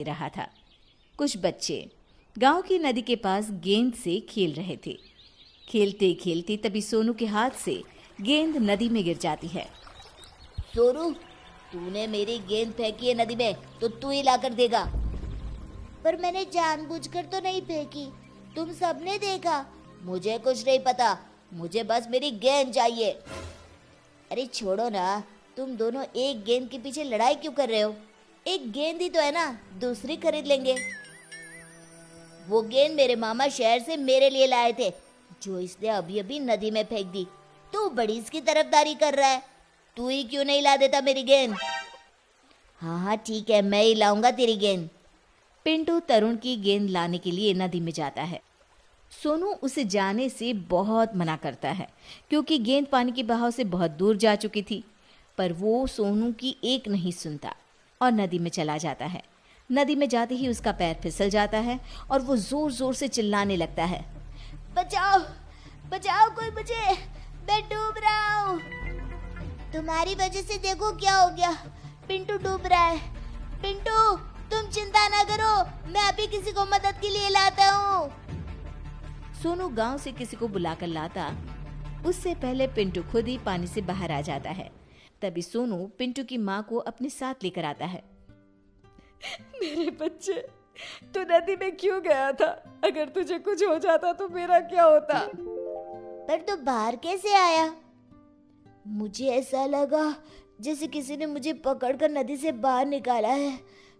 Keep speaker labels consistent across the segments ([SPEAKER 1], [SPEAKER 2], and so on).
[SPEAKER 1] रहा था। कुछ बच्चे गांव की नदी के पास गेंद से खेल रहे थे। खेलते खेलते तभी सोनू के हाथ से गेंद नदी में गिर जाती है।
[SPEAKER 2] सोनू, तूने मेरी गेंद फेंकी है नदी में, तो तू ही लाकर देगा। पर मैंने जानबूझकर तो नहीं फेंकी, तुम सबने देखा। मुझे कुछ नहीं पता, मुझे बस मेरी गेंद चाहिए। अरे छोड़ो ना, तुम दोनों एक गेंद के पीछे लड़ाई क्यों कर रहे हो? एक गेंद ही तो है ना, दूसरी खरीद लेंगे। वो गेंद मेरे मामा शहर से मेरे लिए लाए थे, जो इसने अभी अभी नदी में फेंक दी। तू बड़ी इसकी तरफदारी कर रहा है, तू ही क्यों नहीं ला देता मेरी गेंद? हाँ ठीक है, मैं ही लाऊंगा तेरी गेंद।
[SPEAKER 1] पिंटू तरुण की गेंद लाने के लिए नदी में जाता है। सोनू उसे जाने से बहुत मना करता है, क्योंकि गेंद पानी के बहाव से बहुत दूर जा चुकी थी। पर वो सोनू की एक नहीं सुनता और नदी में चला जाता है। नदी में जाते ही उसका पैर फिसल जाता है और वो जोर जोर से चिल्लाने लगता है,
[SPEAKER 2] बचाओ बचाओ, कोई मुझे, मैं डूब रहा हूँ। तुम्हारी वजह से देखो क्या हो गया, पिंटू डूब रहा है। पिंटू, तुम चिंता ना करो, मैं अभी किसी को मदद के लिए लाता हूँ।
[SPEAKER 1] सोनू गांव से किसी को बुलाकर लाता, उससे पहले पिंटू खुद ही पानी से बाहर आ जाता है। तभी सोनू पिंटू की माँ को अपने साथ लेकर आता है।
[SPEAKER 3] मेरे बच्चे, तू नदी में क्यों गया था? अगर तुझे कुछ हो जाता तो मेरा क्या होता?
[SPEAKER 2] पर तू बाहर कैसे आया? मुझे ऐसा लगा जैसे किसी ने मुझे पकड़कर नदी से बाहर निकाला है,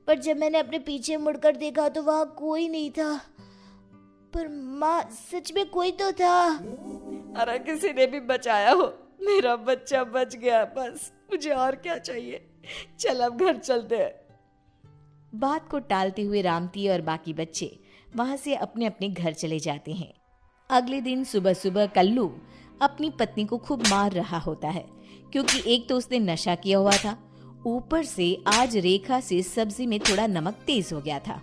[SPEAKER 2] पर जब मैंने अपने पीछे मुड़कर देखा तो वहां कोई नहीं था। पर माँ, सच में कोई तो था।
[SPEAKER 3] अरे किसी ने भी बचाया हो, मेरा बच्चा बच गया, बस मुझे और क्या चाहिए। चल अब घर चलते हैं।
[SPEAKER 1] बात को टालते हुए रामती और बाकी बच्चे वहां से अपने अपने घर चले जाते हैं। अगले दिन सुबह सुबह कल्लू अपनी पत्नी को खूब मार रहा होता है, क्योंकि एक तो उसने नशा किया हुआ था, ऊपर से आज रेखा से सब्जी में थोड़ा नमक तेज हो गया था।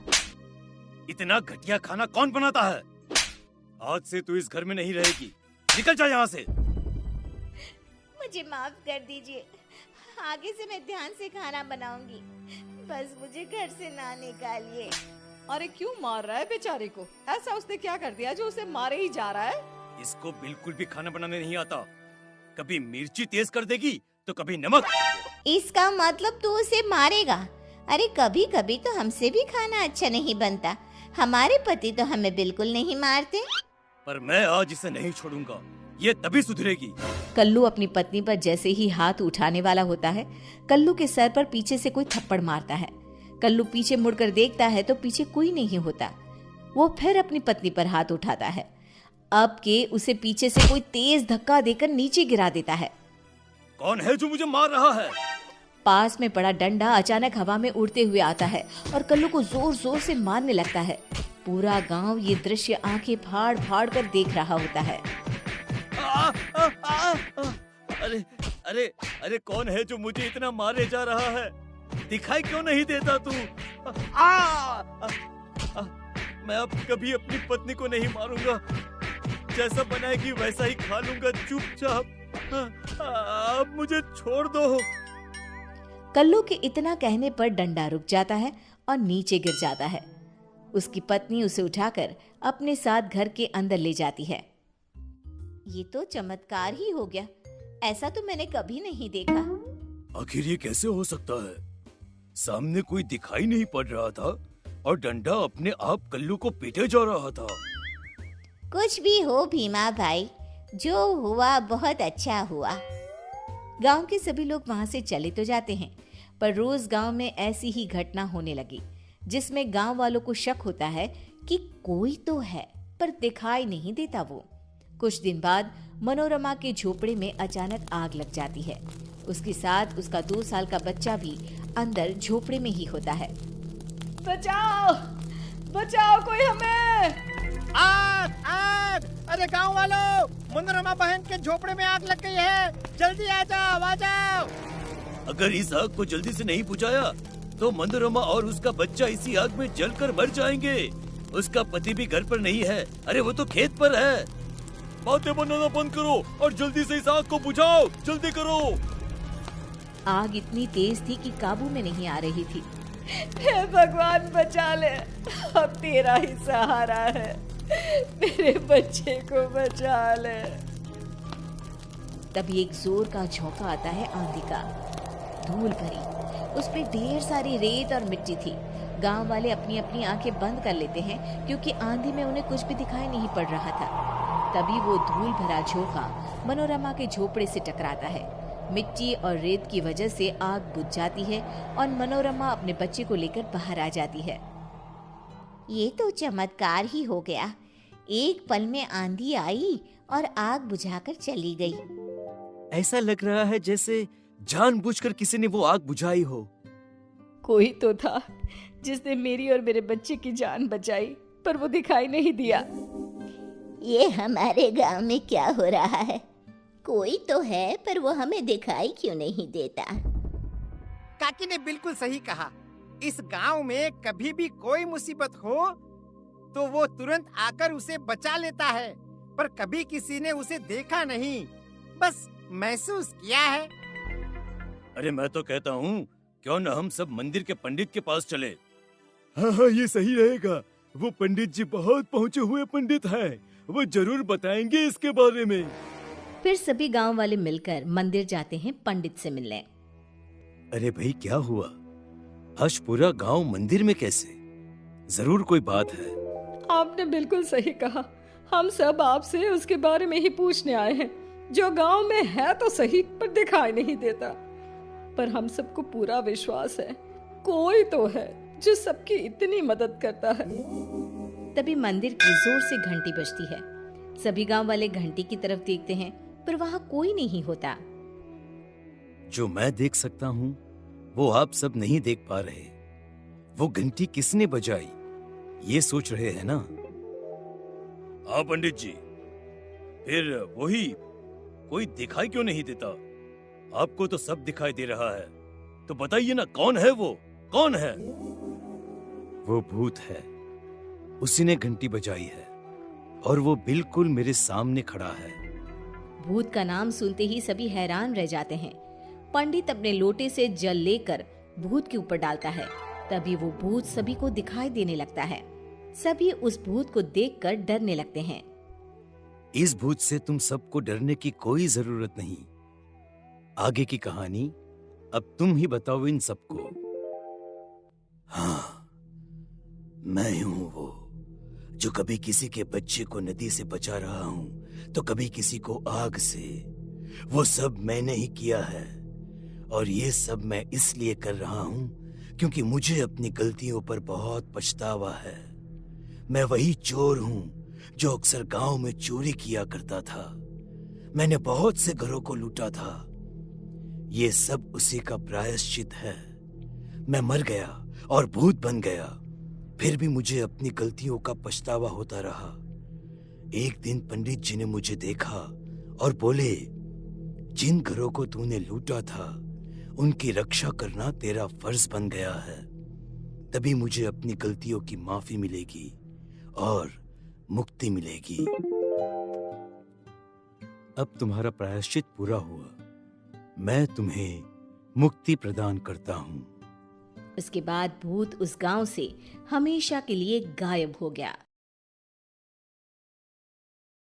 [SPEAKER 4] इतना घटिया खाना कौन बनाता है? आज से तू इस घर में नहीं रहेगी, निकल जा यहाँ से।
[SPEAKER 2] मुझे माफ कर दीजिए, आगे से मैं ध्यान से खाना बनाऊंगी, बस मुझे घर से ना निकालिए।
[SPEAKER 3] अरे क्यों मार रहा है बेचारे को? ऐसा उसने क्या कर दिया जो उसे मारे ही जा रहा है?
[SPEAKER 4] इसको बिल्कुल भी खाना बनाने नहीं आता, कभी मिर्ची तेज कर देगी तो कभी नमक।
[SPEAKER 2] इसका मतलब तू उसे मारेगा? अरे कभी कभी तो हमसे भी खाना अच्छा नहीं बनता, हमारे पति तो हमें बिल्कुल नहीं मारते।
[SPEAKER 4] पर मैं आज इसे नहीं छोड़ूंगा, ये तभी सुधरेगी।
[SPEAKER 1] कल्लू अपनी पत्नी पर जैसे ही हाथ उठाने वाला होता है, कल्लू के सर पर पीछे से कोई थप्पड़ मारता है। कल्लू पीछे मुड़कर देखता है तो पीछे कोई नहीं होता। वो फिर अपनी पत्नी पर हाथ उठाता है, अब के उसे पीछे से कोई तेज धक्का देकर नीचे गिरा देता है।
[SPEAKER 4] कौन है जो मुझे मार रहा है?
[SPEAKER 1] पास में पड़ा डंडा अचानक हवा में उड़ते हुए आता है और कल्लू को जोर जोर से मारने लगता है। पूरा गांव ये दृश्य आंखें फाड़ फाड़ कर देख रहा होता है।
[SPEAKER 4] अरे अरे अरे, कौन है जो मुझे इतना मारे जा रहा है? दिखाई क्यों नहीं देता तू? मैं अब कभी अपनी पत्नी को नहीं मारूंगा, जैसा बनाएगी वैसा ही खा लूंगा चुपचाप। अब मुझे छोड़ दो।
[SPEAKER 1] कल्लू के इतना कहने पर डंडा रुक जाता है और नीचे गिर जाता है। उसकी पत्नी उसे उठाकर अपने साथ घर के अंदर ले जाती है। ये तो चमत्कार ही हो गया, ऐसा तो मैंने कभी नहीं देखा।
[SPEAKER 4] आखिर ये कैसे हो सकता है? सामने कोई दिखाई नहीं पड़ रहा था और डंडा अपने आप कल्लू को पीटे जा रहा था।
[SPEAKER 2] कुछ भी हो भीमा भाई, जो हुआ बहुत अच्छा हुआ।
[SPEAKER 1] गांव के सभी लोग वहां से चले तो जाते हैं, पर रोज गांव में ऐसी ही घटना होने लगी, जिसमें गांव वालों को शक होता है कि कोई तो है पर दिखाई नहीं देता वो। कुछ दिन बाद मनोरमा के झोपड़े में अचानक आग लग जाती है। उसके साथ उसका 2 साल का बच्चा भी अंदर झोपड़े में ही होता है।
[SPEAKER 3] बचाओ बचाओ, कोई हमें!
[SPEAKER 5] आग आग! अरे गांव वालों, मनोरमा बहन के झोपड़े में आग लग गई है, जल्दी आ जाओ।
[SPEAKER 4] अगर इस आग को जल्दी से नहीं बुझाया तो मनोरमा और उसका बच्चा इसी आग में जलकर मर जाएंगे। उसका पति भी घर पर नहीं है, अरे वो तो खेत पर है। बातें बनाना बंद करो और जल्दी से इस आग को बुझाओ, जल्दी करो।
[SPEAKER 1] आग इतनी तेज थी कि काबू में नहीं आ रही थी।
[SPEAKER 3] हे भगवान बचा ले, अब तेरा ही सहारा है, मेरे बच्चे को बचा ले।
[SPEAKER 1] तभी एक जोर का झोंका आता है आंधी का। धूल भरी, उसमें ढेर सारी रेत और मिट्टी थी। गांव वाले अपनी अपनी आंखें बंद कर लेते हैं क्योंकि आंधी में उन्हें कुछ भी दिखाई नहीं पड़ रहा था। तभी वो धूल भरा झोंका मनोरमा के झोपड़े से टकराता है। मिट्टी और रेत की वजह से आग बुझ जाती है और मनोरमा अपने बच्चे को लेकर बाहर आ जाती है।
[SPEAKER 2] ये तो चमत्कार ही हो गया। एक पल में आंधी आई और आग बुझाकर चली गई।
[SPEAKER 4] ऐसा लग रहा है जैसे जानबूझकर किसी ने वो आग बुझाई हो।
[SPEAKER 3] कोई तो था जिसने मेरी और मेरे बच्चे की जान बचाई, पर वो दिखाई नहीं दिया।
[SPEAKER 2] ये हमारे गांव में क्या हो रहा है? कोई तो है, पर वो हमें दिखाई क्यों नहीं देता?
[SPEAKER 5] काकी ने बिल्कुल सही कहा। इस गांव में कभी भी कोई मुसीबत हो तो वो तुरंत आकर उसे बचा लेता है, पर कभी किसी ने उसे देखा नहीं, बस महसूस किया है।
[SPEAKER 4] अरे मैं तो कहता हूँ क्यों न हम सब मंदिर के पंडित के पास चले। हाँ हाँ, ये सही रहेगा। वो पंडित जी बहुत पहुँचे हुए पंडित हैं, वो जरूर बताएंगे इसके बारे में।
[SPEAKER 1] फिर सभी गांव वाले मिलकर मंदिर जाते हैं पंडित से मिलने।
[SPEAKER 4] अरे भाई, क्या हुआ? आज पूरा गांव मंदिर में कैसे? जरूर कोई बात है।
[SPEAKER 3] आपने बिल्कुल सही कहा, हम सब आपसे उसके बारे में ही पूछने आए हैं, जो गांव में है तो सही पर दिखाई नहीं देता। पर हम सबको पूरा विश्वास है कोई तो है जो सबकी इतनी मदद करता है।
[SPEAKER 1] तभी मंदिर की जोर से घंटी बजती है। सभी गांव वाले घंटी की तरफ देखते हैं, पर वहां कोई नहीं होता।
[SPEAKER 4] जो मैं देख सकता हूँ वो आप सब नहीं देख पा रहे। वो घंटी किसने बजाई ये सोच रहे हैं ना? हाँ पंडित जी, फिर वही कोई दिखाई क्यों नहीं देता? आपको तो सब दिखाई दे रहा है, तो बताइए ना, कौन है वो? कौन है? वो भूत है, उसी ने घंटी बजाई है और वो बिल्कुल मेरे सामने खड़ा है।
[SPEAKER 1] भूत का नाम सुनते ही सभी हैरान रह जाते हैं। पंडित अपने लोटे से जल लेकर भूत के ऊपर डालता है। तभी वो भूत सभी को दिखाई देने लगता है। सभी उस भूत को देखकर डरने लगते हैं।
[SPEAKER 4] इस भूत से तुम सबको डरने की कोई जरूरत नहीं। आगे की कहानी अब तुम ही बताओ इन सबको। हाँ, मैं हूं वो जो कभी किसी के बच्चे को नदी से बचा रहा हूं तो कभी किसी को आग से। वो सब मैंने ही किया है और ये सब मैं इसलिए कर रहा हूं क्योंकि मुझे अपनी गलतियों पर बहुत पछतावा है। मैं वही चोर हूं जो अक्सर गांव में चोरी किया करता था। मैंने बहुत से घरों को लूटा था। ये सब उसी का प्रायश्चित है। मैं मर गया और भूत बन गया, फिर भी मुझे अपनी गलतियों का पछतावा होता रहा। एक दिन पंडित जी ने मुझे देखा और बोले, जिन घरों को तूने लूटा था उनकी रक्षा करना तेरा फर्ज बन गया है। तभी मुझे अपनी गलतियों की माफी मिलेगी और मुक्ति मिलेगी। अब तुम्हारा प्रायश्चित पूरा हुआ, मैं तुम्हें मुक्ति प्रदान करता हूँ।
[SPEAKER 1] उसके बाद भूत उस गांव से हमेशा के लिए गायब हो गया।